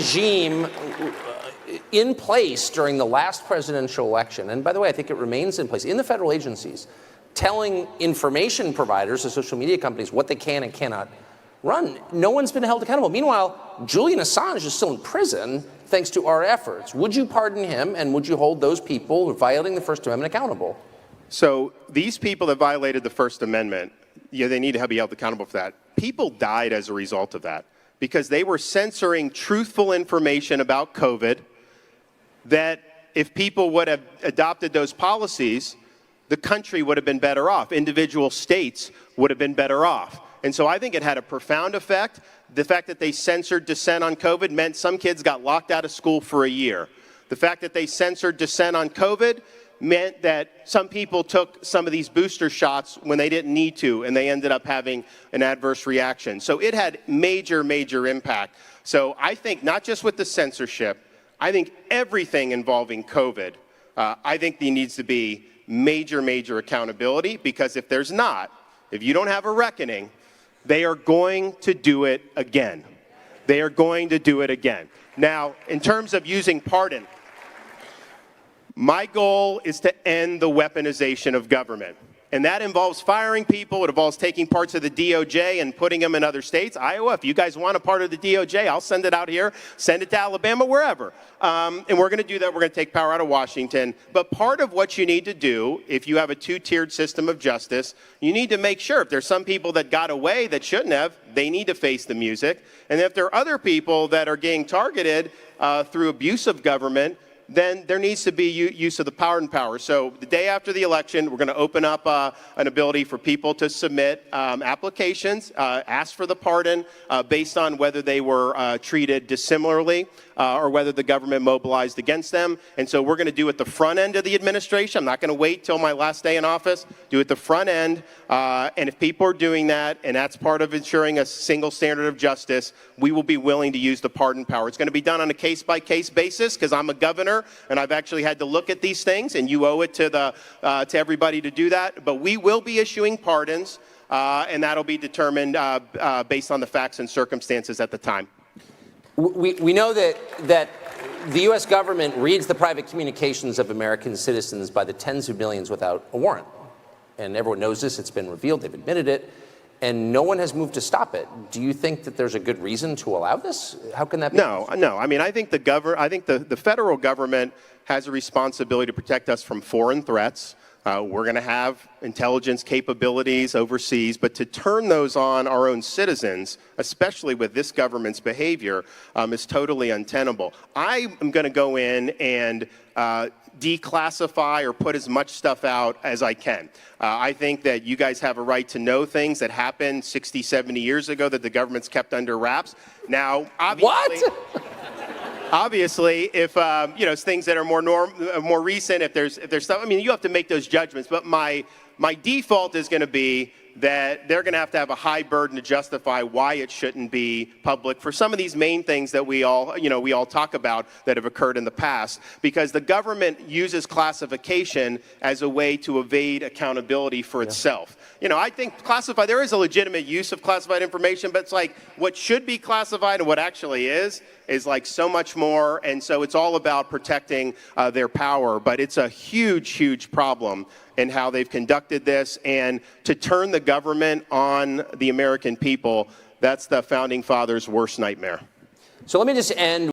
regime in place during the last presidential election, and by the way, I think it remains in place, in the federal agencies, telling information providers, the social media companies, what they can and cannot run. No one's been held accountable. Meanwhile, Julian Assange is still in prison thanks to our efforts. Would you pardon him, and would you hold those people who are violating the First Amendment accountable? So these people that violated the First Amendment, they need to be held accountable for that. People died as a result of that because they were censoring truthful information about COVID that if people would have adopted those policies, the country would have been better off. Individual states would have been better off. And so I think it had a profound effect. The fact that they censored dissent on COVID meant some kids got locked out of school for a year. The fact that they censored dissent on COVID meant that some people took some of these booster shots when they didn't need to, and they ended up having an adverse reaction. So it had major, major impact. So I think not just with the censorship, I think everything involving COVID, I think there needs to be major, major accountability, because if there's not, if you don't have a reckoning, they are going to do it again. They are going to do it again. Now, in terms of using pardon, my goal is to end the weaponization of government. And that involves firing people. It involves taking parts of the DOJ and putting them in other states. Iowa, if you guys want a part of the DOJ, I'll send it out here, send it to Alabama, wherever. And we're going to do that. We're going to take power out of Washington. But part of what you need to do, if you have a two-tiered system of justice, you need to make sure if there's some people that got away that shouldn't have, they need to face the music. And if there are other people that are getting targeted through abuse of government, then there needs to be use of the pardon power. So the day after the election, we're going to open up an ability for people to submit applications, ask for the pardon based on whether they were treated dissimilarly or whether the government mobilized against them. And so we're going to do it the front end of the administration. I'm not going to wait till my last day in office. Do it the front end. And if people are doing that, and that's part of ensuring a single standard of justice, we will be willing to use the pardon power. It's going to be done on a case-by-case basis because I'm a governor, and I've actually had to look at these things, and you owe it to everybody to do that. But we will be issuing pardons, and that'll be determined based on the facts and circumstances at the time. We know that the U.S. government reads the private communications of American citizens by the tens of millions without a warrant. And everyone knows this. It's been revealed. They've admitted it. And no one has moved to stop it. Do you think that there's a good reason to allow this? How can that be? No. I mean, I think the federal government has a responsibility to protect us from foreign threats. We're going to have intelligence capabilities overseas, but to turn those on our own citizens, especially with this government's behavior, is totally untenable. I am going to go in and declassify or put as much stuff out as I can. I think that you guys have a right to know things that happened 60, 70 years ago that the government's kept under wraps. Now, obviously... What? Obviously, if things that are more recent, if there's stuff, I mean, you have to make those judgments. But my default is going to be that they're going to have a high burden to justify why it shouldn't be public for some of these main things that we all talk about that have occurred in the past, because the government uses classification as a way to evade accountability for itself. I think there is a legitimate use of classified information, but it's like what should be classified and what actually is like so much more. And so it's all about protecting their power. But it's a huge, huge problem in how they've conducted this. And to turn the government on the American people, that's the founding fathers' worst nightmare. So let me just end